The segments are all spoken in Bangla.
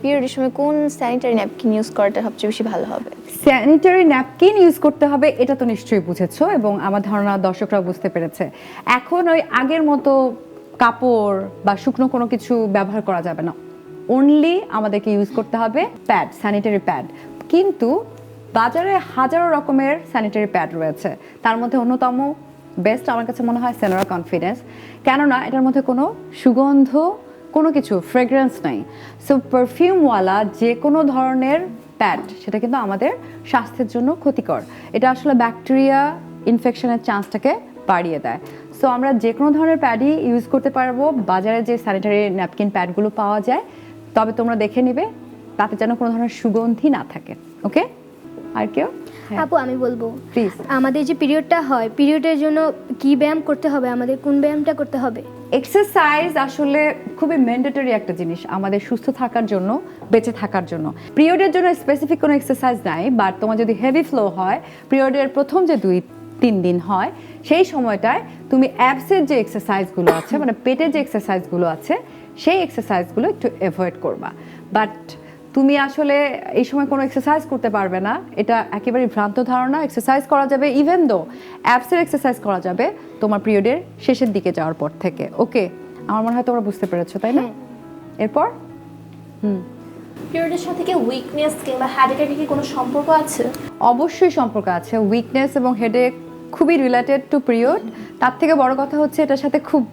পিরিয়ডের সময় কোন স্যানিটারি ন্যাপকিন ইউজ করাটা সবচেয়ে বেশি ভালো হবে? স্যানিটারি ন্যাপকিন ইউজ করতে হবে এটা তো নিশ্চয়ই বুঝেছো, এবং আমার ধারণা দর্শকরা বুঝতে পেরেছে। এখন ওই আগের মতো কাপড় বা শুকনো কোনো কিছু ব্যবহার করা যাবে না, অনলি আমাদেরকে ইউজ করতে হবে প্যাড, স্যানিটারি প্যাড। কিন্তু বাজারে হাজারো রকমের স্যানিটারি প্যাড রয়েছে, তার মধ্যে অন্যতম বেস্ট আমার কাছে মনে হয় সেনোরা কনফিডেন্স, কেননা এটার মধ্যে কোনো সুগন্ধ, কোনো কিছু ফ্রেগ্রেন্স নাই। সো পারফিউমওয়ালা যে কোনো ধরনের প্যাড সেটা কিন্তু আমাদের স্বাস্থ্যের জন্য ক্ষতিকর। এটা আসলে ব্যাকটেরিয়া ইনফেকশনের চান্সটাকে বাড়িয়ে দেয়। সো আমরা যে কোনো ধরনের প্যাডই ইউজ করতে পারবো। বাজারে যে স্যানিটারি ন্যাপকিন প্যাডগুলো পাওয়া যায়, তবে তোমরা দেখে নিবে তাতে যেন কোনো ধরনের সুগন্ধি না থাকে। ওকে, আর কেউ? আপু আমি বলবো, প্লিজ। আমাদের যে পিরিয়ডটা হয়, পিরিয়ডের জন্য কি ব্যায়াম করতে হবে, আমাদের কোন ব্যায়ামটা করতে হবে? এক্সারসাইজ আসলে খুবই ম্যান্ডেটরি একটা জিনিস আমাদের সুস্থ থাকার জন্য, বেঁচে থাকার জন্য। পিরিয়ডের জন্য স্পেসিফিক কোনো এক্সারসাইজ নাই, বাট তোমার যদি হেভি ফ্লো হয়, পিরিয়ডের প্রথম যে 2-3 দিন হয়, সেই সময়টায় তুমি অ্যাবসের যে এক্সারসাইজগুলো আছে, মানে পেটের যে এক্সারসাইজগুলো আছে, সেই এক্সারসাইজগুলো একটু অ্যাভয়েড করবা। বাট তুমি আসলে এই সময় কোনো এক্সারসাইজ করতে পারবে না, এটা একেবারে ভ্রান্ত ধারণা। এক্সারসাইজ করা যাবে, ইভেন দো অ্যাবসের এক্সারসাইজ করা যাবে তোমার পিরিয়ডের শেষের দিকে যাওয়ার পর থেকে। ওকে, আমার মনে হয় তোমরা বুঝতে পেরেছো, তাই না? এরপর পিরিয়ডের সাথে কি উইকনেস কিংবা হেডেকের কি কোনো সম্পর্ক আছে? অবশ্যই সম্পর্ক আছে। উইকনেস এবং হেডেক খুবই রিলেটেড টু পিরিয়ড। তার থেকে বড় কথা হচ্ছে এটার সাথে খুব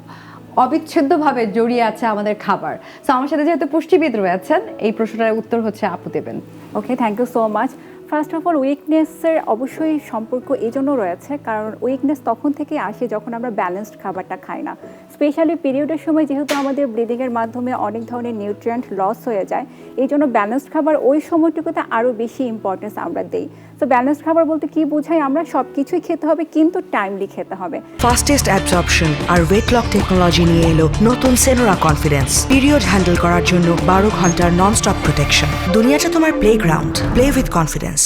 অবিচ্ছেদ্যভাবে জড়িয়ে আছে আমাদের খাবার। সো আমার সাথে যেহেতু পুষ্টিবিদ রয়েছেন, এই প্রশ্নটার উত্তর হচ্ছে আপু দেবেন। Okay, thank you so much. First of all, উইকনেসের অবশ্যই সম্পর্ক এই জন্য রয়েছে কারণ উইকনেস তখন থেকে আসে যখন আমরা ব্যালেন্সড খাবারটা খাই না। স্পেশালি পিরিয়ডের সময় যেহেতু আমাদের ব্লিডিংয়ের মাধ্যমে অনেক ধরনের নিউট্রিয়েন্ট লস হয়ে যায়, এই জন্য ব্যালেন্সড খাবার ওই সময়টুকুতে আরও বেশি ইম্পর্টেন্স আমরা দিই। তো ব্যালেন্সড খাবার বলতে কি বোঝায়, আমরা সব কিছুই খেতে হবে কিন্তু টাইমলি খেতে হবে। ফাস্টেস্ট অ্যাবজর্পশন আর ওয়েট লক টেকনোলজি নিয়ে এলো নতুন সেনোরা কনফিডেন্স। পিরিয়ড হ্যান্ডেল করার জন্য 12 ঘন্টার নন স্টপ প্রোটেকশন। দুনিয়াটা তোমার প্লেগ্রাউন্ড, প্লে উইথ কনফিডেন্স।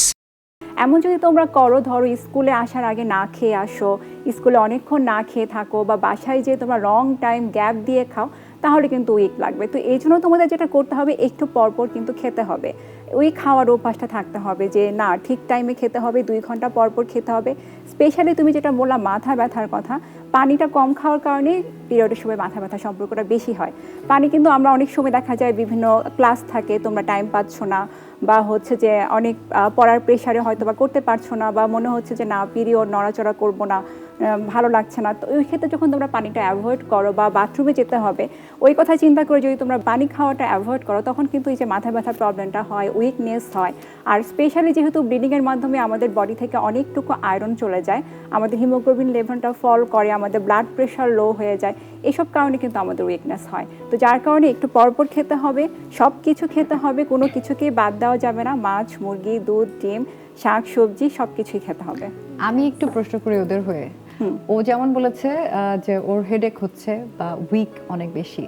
এমন যদি তোমরা করো, ধরো স্কুলে আসার আগে না খেয়ে আসো, স্কুলে অনেকক্ষণ না খেয়ে থাকো, বা বাসায় যে তোমরা লং টাইম গ্যাপ দিয়ে খাও, তাহলে কিন্তু উইক লাগবে। তো এই জন্য তোমাদের যেটা করতে হবে, একটু পরপর কিন্তু খেতে হবে। ওই খাওয়ার অভ্যাসটা থাকতে হবে যে না, ঠিক টাইমে খেতে হবে, 2 ঘন্টা পরপর খেতে হবে। স্পেশালি তুমি যেটা বললা মাথা ব্যথার কথা, পানিটা কম খাওয়ার কারণে পিরিয়ডের সময় মাথা ব্যথার সম্পর্কটা বেশি হয়। পানি কিন্তু আমরা অনেক সময় দেখা যায় বিভিন্ন ক্লাস থাকে, তোমরা টাইম পাচ্ছ না, বা হচ্ছে যে অনেক পড়ার প্রেশারে হয়তো বা করতে পারছো না, বা মনে হচ্ছে যে না পিরিয়ড নড়াচড়া করবো না, ভালো লাগছে না। তো ওই ক্ষেত্রে যখন তোমরা পানিটা অ্যাভয়েড করো বা বাথরুমে যেতে হবে, ওই কথা চিন্তা করে যদি তোমরা পানি খাওয়াটা অ্যাভয়েড করো, তখন কিন্তু এই যে মাথা ব্যথার প্রবলেমটা হয়, উইকনেস হয়। আর স্পেশালি যেহেতু ব্লিডিংয়ের মাধ্যমে আমাদের বডি থেকে অনেকটুকু আয়রন চলে যায়, আমাদের হিমোগ্লোবিন লেভেলটা ফল করে, আমাদের ব্লাড প্রেশার লো হয়ে যায়, এসব কারণে কিন্তু আমাদের উইকনেস হয়। তো যার কারণে একটু পরপর খেতে হবে, সব কিছু খেতে হবে, কোনো কিছুকেই বাদ দেওয়া যাবে না। মাছ, মুরগি, দুধ, ডিম, শাক, সবজি সব কিছুই খেতে হবে। আমি একটু প্রশ্ন করি ওদের হয়ে। ও যেমন বলেছে যে ওর হেডেক হচ্ছে বা উইক অনেক বেশি,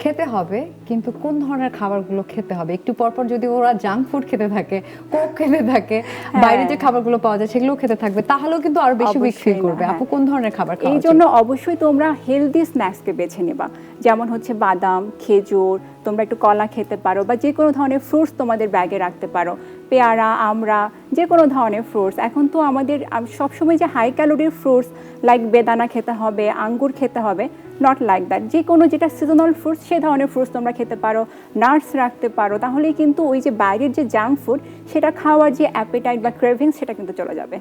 খেতে হবে, কিন্তু কোন ধরনের খাবারগুলো খেতে হবে? একটু পরপর যদি ওরা জাঙ্ক ফুড খেতে থাকে, কোক খেতে থাকে, বাইরে যে খাবারগুলো পাওয়া যায় সেগুলো খেতে থাকবে, তাহলেও কিন্তু আরো বেশি উইক ফিল করবে। আপু কোন ধরনের খাবার খাওয়া এই জন্য অবশ্যই তোমরা হেলদি স্ন্যাক্সকে বেছে নেবা, যেমন হচ্ছে বাদাম, খেজুর, তোমরা একটু কলা খেতে পারো, বা যে কোনো ধরনের ফ্রুটস তোমাদের ব্যাগে রাখতে পারো, পেয়ারা, আমড়া, যে কোনো ধরনের ফ্রুটস। এখন তো আমাদের সবসময় যে হাই ক্যালোরির ফ্রুটস লাইক বেদানা খেতে হবে, আঙ্গুর খেতে হবে, নট লাইক দ্যাট। যে কোনো যেটা সিজনাল ফ্রুটস, সে ধরনের ফ্রুটস তোমরা খেতে পারো, নাটস রাখতে পারো, তাহলেই কিন্তু ওই যে বাইরের যে জাঙ্ক ফুড, সেটা খাওয়ার যে অ্যাপেটাইট বা ক্রেভিংস, সেটা কিন্তু চলে যাবে।